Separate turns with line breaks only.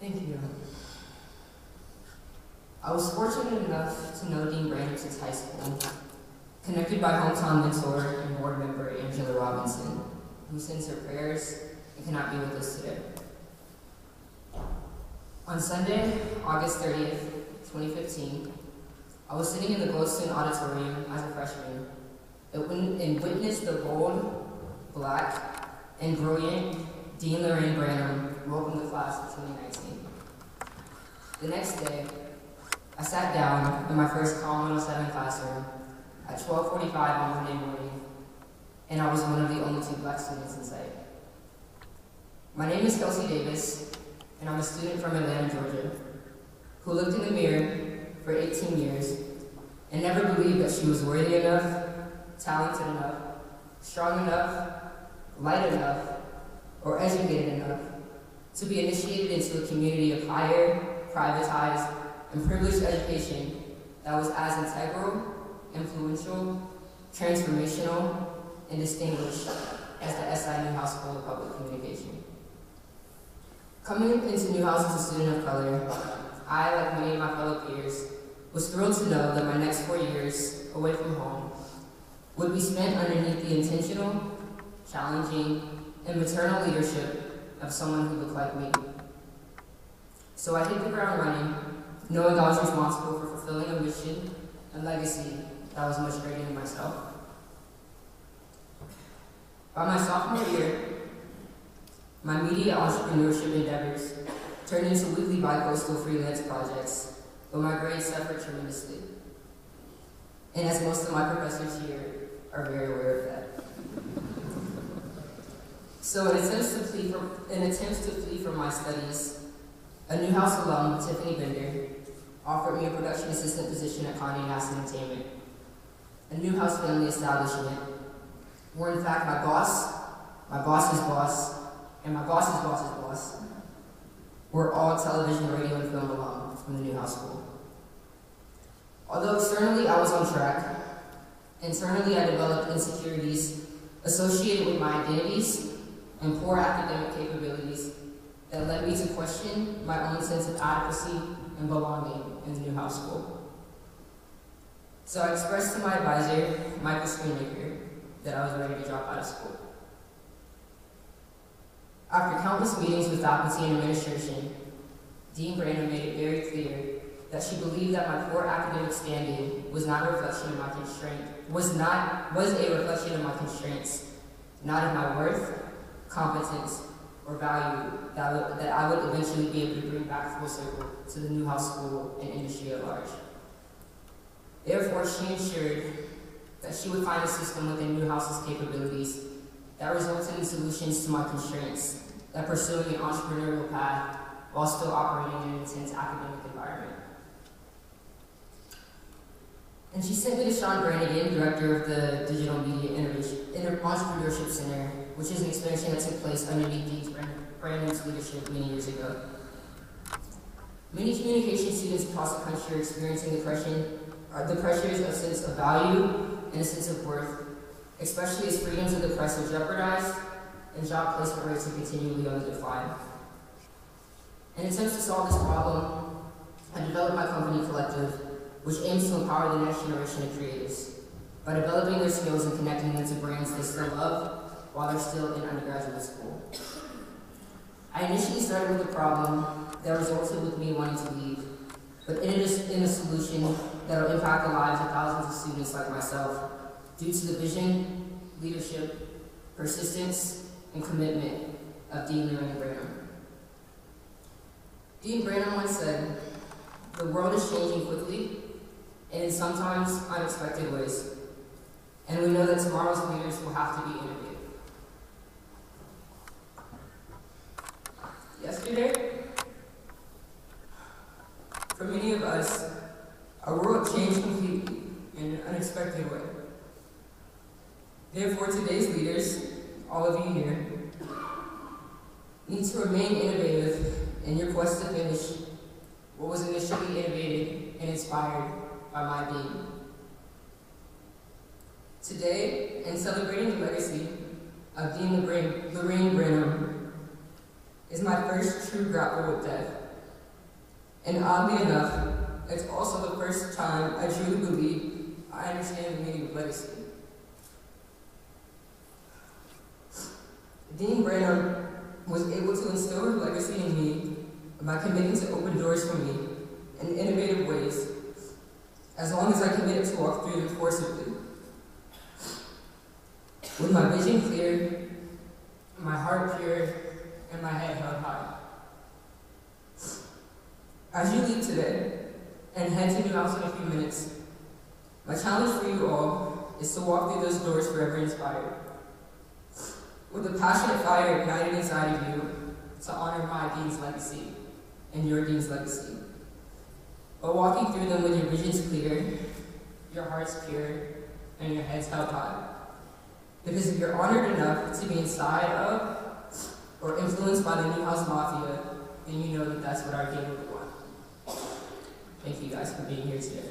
Thank you. I was fortunate enough to know Dean Branham since high school, connected by hometown mentor and board member Angela Robinson, who sends her prayers and cannot be with us today. On Sunday, August 30th, 2015, I was sitting in the Goldstein Auditorium as a freshman and witnessed the bold, black, and brilliant Dean Lorraine Branham welcome the class of 2019. The next day, I sat down in my first Column 107 classroom at 12:45 on Monday morning, and I was one of the only 2 black students in sight. My name is Kelsey Davis, and I'm a student from Atlanta, Georgia, who looked in the mirror for 18 years and never believed that she was worthy enough, talented enough, strong enough, light enough, or educated enough to be initiated into a community of higher, privatized, and privileged education that was as integral, influential, transformational, and distinguished as the SI Newhouse School of Public Communication. Coming into Newhouse as a student of color, I, like many of my fellow peers, was thrilled to know that my next 4 years away from home would be spent underneath the intentional, challenging, and maternal leadership of someone who looked like me. So I hit the ground running, knowing I was responsible for fulfilling a mission and legacy that was much greater than myself. By my sophomore year, my media entrepreneurship endeavors turned into weekly bi-coastal freelance projects, but my grades suffered tremendously. And as most of my professors here are very aware of that. So in attempts to flee from my studies, a Newhouse alum, Tiffany Bender, offered me a production assistant position at Condé Nast Entertainment, a Newhouse family establishment, where in fact my boss's boss, and my boss's boss's boss were all television, radio, and film alum from the Newhouse School. Although externally I was on track, internally I developed insecurities associated with my identities and poor academic capabilities that led me to question my own sense of adequacy and belonging in the Newhouse School. So I expressed to my advisor, Michael Screenmaker, that I was ready to drop out of school. After countless meetings with faculty and administration, Dean Branham made it very clear that she believed that my poor academic standing was a reflection of my constraints, not of my worth, competence, or value that I would eventually be able to bring back full circle to the Newhouse School and industry at large. Therefore, she ensured that she would find a system within Newhouse's capabilities that resulted in solutions to my constraints, that pursuing an entrepreneurial path while still operating in an intense academic environment. And she sent me to Sean Brannigan, director of the Digital Media Entrepreneurship Center, which is an expansion that took place underneath Dean Branham's leadership many years ago. Many communication students across the country are experiencing the pressures of a sense of value and a sense of worth, especially as freedoms of the press are jeopardized and job placement rates are continually on the decline. In attempts to solve this problem, I developed my company Collective, which aims to empower the next generation of creatives by developing their skills and connecting them to brands they still love while they're still in undergraduate school. I initially started with a problem that resulted with me wanting to leave, but ended in a solution that will impact the lives of thousands of students like myself due to the vision, leadership, persistence, and commitment of Dean Lorraine Branham. Dean Branham once said, "The world is changing quickly and in sometimes unexpected ways, and we know that tomorrow's leaders will have to be innovative." Yesterday, for many of us, our world changed completely in an unexpected way. Therefore, today's leaders, all of you here, need to remain innovative in your quest to finish what was initially innovated and inspired by my dean. Today, in celebrating the legacy of Dean Lorraine Branham, is my first true grapple with death. And oddly enough, it's also the first time I truly believe I understand the meaning of legacy. Dean Branham was able to instill her legacy in me by committing to open doors for me in innovative ways, as long as I committed to walk through them forcibly. With my vision clear, my heart pure, and my head held high. As you leave today and head to New House in a few minutes, my challenge for you all is to walk through those doors forever inspired, with a passionate fire ignited inside of you to honor my Dean's legacy and your Dean's legacy. But walking through them with your visions clear, your hearts pure, and your heads held high. Because if you're honored enough to be inside of or influenced by the New House Mafia, then you know that that's what our Dean would want. Thank you guys for being here today.